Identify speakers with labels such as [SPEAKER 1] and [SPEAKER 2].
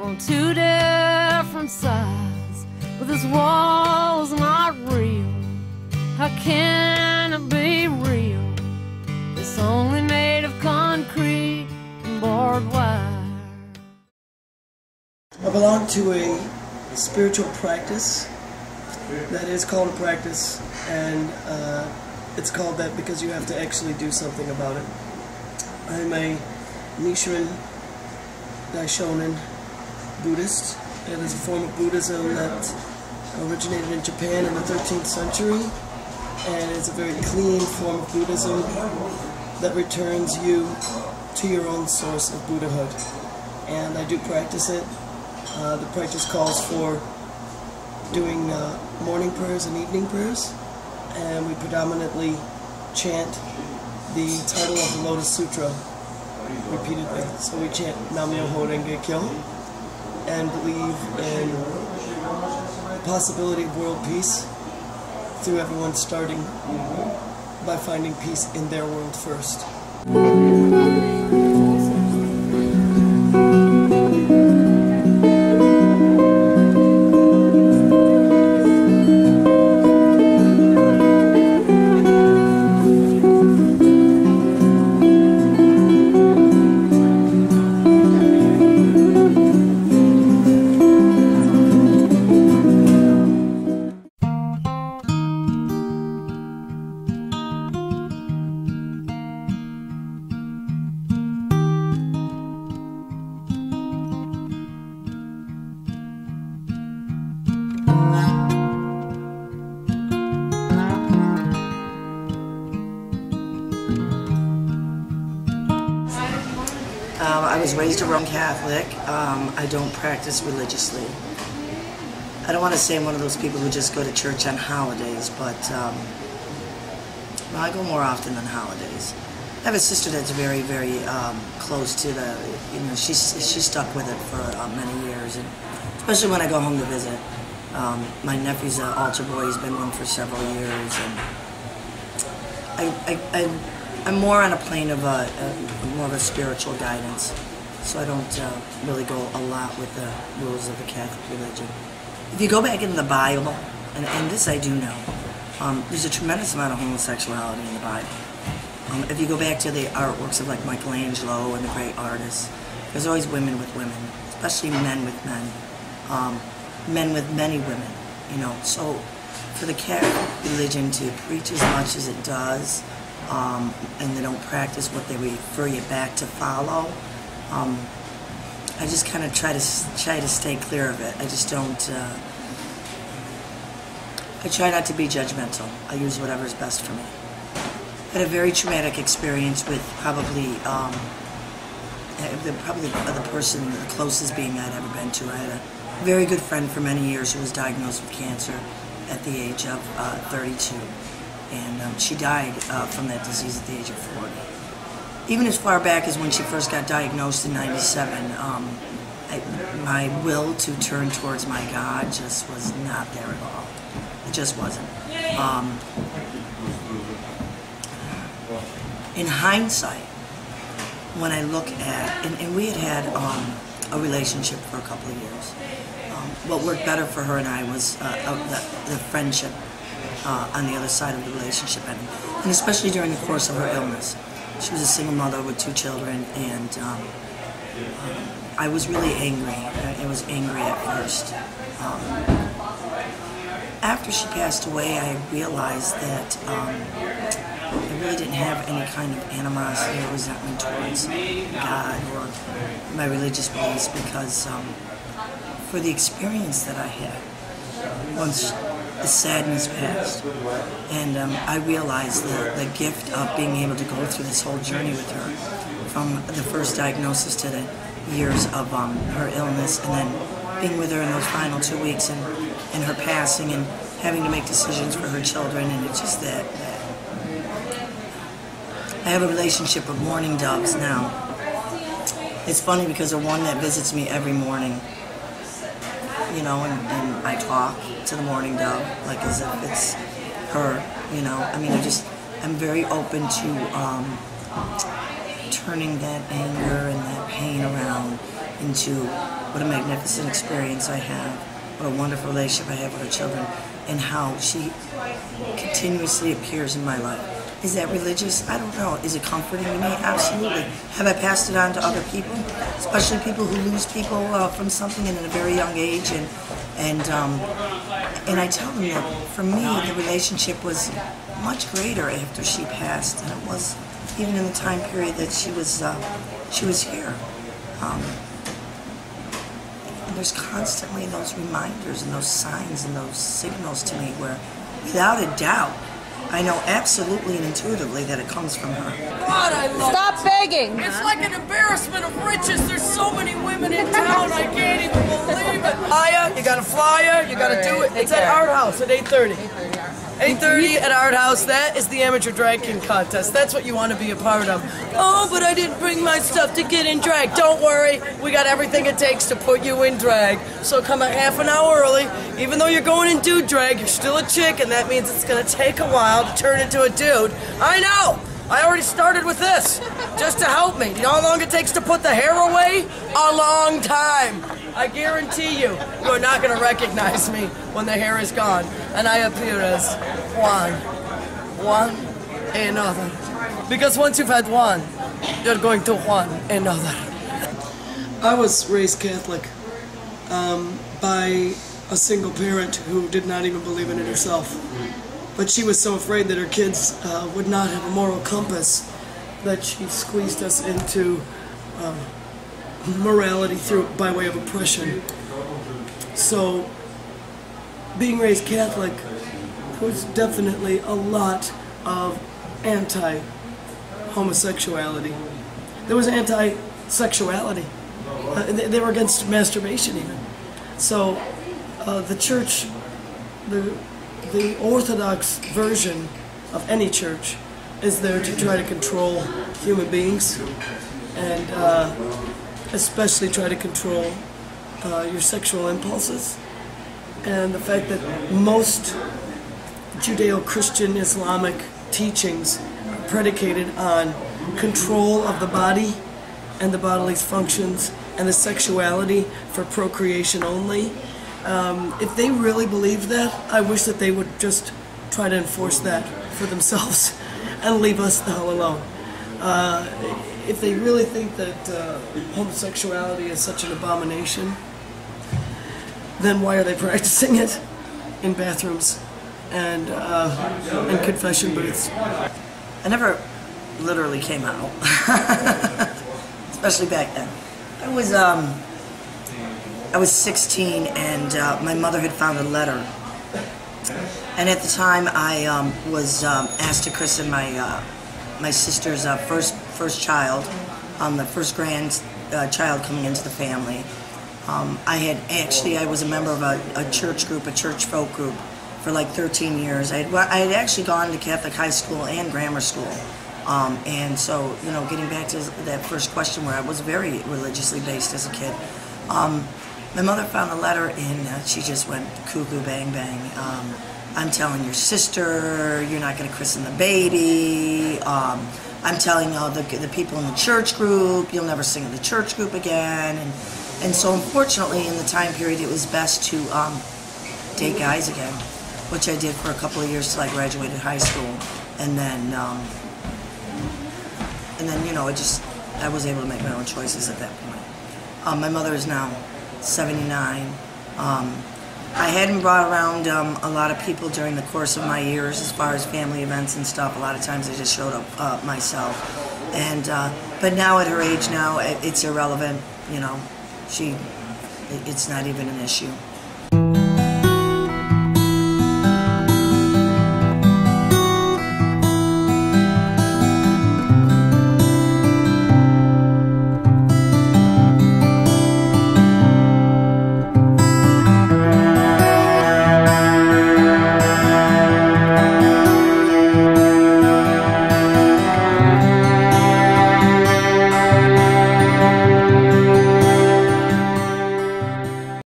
[SPEAKER 1] on two different sides, but this wall's not real. How can it be real? It's only made of concrete and barbed wire.
[SPEAKER 2] I belong to a spiritual practice that is called a practice, and it's called that because you have to actually do something about it. I'm a Nichiren Daishonin Buddhist. It is a form of Buddhism that originated in Japan in the 13th century, and it's a very clean form of Buddhism that returns you to your own source of Buddhahood. And I do practice it. The practice calls for doing morning prayers and evening prayers, and we predominantly chant the title of the Lotus Sutra repeatedly. So we chant Nam-myoho Renge Kyo and believe in the possibility of world peace through everyone starting by finding peace in their world first.
[SPEAKER 3] I was raised a Roman Catholic. I don't practice religiously. I don't want to say I'm one of those people who just go to church on holidays, but well, I go more often than holidays. I have a sister that's very, very close to the, she's stuck with it for many years, and especially when I go home to visit. My nephew's an altar boy. He's been one for several years, and I'm more on a plane of more of a spiritual guidance, so I don't really go a lot with the rules of the Catholic religion. If you go back into the Bible, and this I do know, there's a tremendous amount of homosexuality in the Bible. If you go back to the artworks of like Michelangelo and the great artists, there's always women with women, especially men with men, men with many women, So for the Catholic religion to preach as much as it does, and they don't practice what they refer you back to follow, I just kind of try to stay clear of it. I just don't, I try not to be judgmental. I use whatever's best for me. I had a very traumatic experience with probably the person, the closest being I'd ever been to. I had a very good friend for many years who was diagnosed with cancer at the age of 32. And she died from that disease at the age of 40. Even as far back as when she first got diagnosed in '97, my will to turn towards my God just was not there at all. It just wasn't. In hindsight, when I look at, and we had a relationship for a couple of years. What worked better for her and I was the friendship on the other side of the relationship, and especially during the course of her illness. She was a single mother with 2 children, and I was really angry. I was angry at first. After she passed away, I realized that I really didn't have any kind of animosity or resentment towards God or my religious beliefs, because for the experience that I had once the sadness passed, and I realized the gift of being able to go through this whole journey with her, from the first diagnosis to the years of her illness, and then being with her in those final 2 weeks, and her passing, and having to make decisions for her children, and it's just that I have a relationship with mourning doves now. It's funny because the one that visits me every morning, and I talk to the mourning dove like as if it's her, I mean, I'm very open to turning that anger and that pain around into what a magnificent experience I have, what a wonderful relationship I have with her children, and how she continuously appears in my life. Is that religious? I don't know. Is it comforting to me? Absolutely. Have I passed it on to other people, especially people who lose people from something in a very young age? And I tell them that for me, the relationship was much greater after she passed than it was even in the time period that she was here. And there's constantly those reminders and those signs and those signals to me where, without a doubt, I know absolutely and intuitively that it comes from her.
[SPEAKER 4] God, I love
[SPEAKER 1] Stop begging.
[SPEAKER 4] It's like an embarrassment of riches. There's so many women in town, I can't even believe it. Flyer, you gotta flyer, you gotta do it. It's at Art House at 8:30. 8:30 at Art House. That is the amateur drag king contest. That's what you want to be a part of. Oh, but I didn't bring my stuff to get in drag. Don't worry, we got everything it takes to put you in drag. So come a half an hour early. Even though you're going in dude drag, you're still a chick, and that means it's gonna take a while to turn into a dude. I know! I already started with this, just to help me. You know how long it takes to put the hair away? A long time. I guarantee you, you are not going to recognize me when the hair is gone, and I appear as one another. Because once you've had one, you're going to one another.
[SPEAKER 2] I was raised Catholic by a single parent who did not even believe in it herself. But she was so afraid that her kids would not have a moral compass that she squeezed us into morality by way of oppression. So, being raised Catholic was definitely a lot of anti-homosexuality. There was anti-sexuality. They were against masturbation even. So, the church, the Orthodox version of any church is there to try to control human beings and especially try to control your sexual impulses. And the fact that most Judeo-Christian Islamic teachings are predicated on control of the body and the body's functions and the sexuality for procreation only. If they really believed that, I wish that they would just try to enforce that for themselves and leave us the hell alone. If they really think that homosexuality is such an abomination, then why are they practicing it in bathrooms and in confession booths?
[SPEAKER 3] I never literally came out, especially back then. I was 16 and my mother had found a letter. And at the time I was asked to christen my sister's first child, the first grandchild coming into the family. I was a member of a church group, a church folk group, for like 13 years. I had actually gone to Catholic high school and grammar school. And so, you know, getting back to that first question where I was very religiously based as a kid, my mother found a letter and she just went cuckoo bang bang. I'm telling your sister you're not going to christen the baby. I'm telling the people in the church group you'll never sing in the church group again. And so unfortunately in the time period it was best to date guys again, which I did for a couple of years till I graduated high school. And then you know, I was able to make my own choices at that point. My mother is now 79. I hadn't brought around a lot of people during the course of my years as far as family events and stuff. A lot of times I just showed up myself. And but now at her age now, it's irrelevant, you know. It's not even an issue.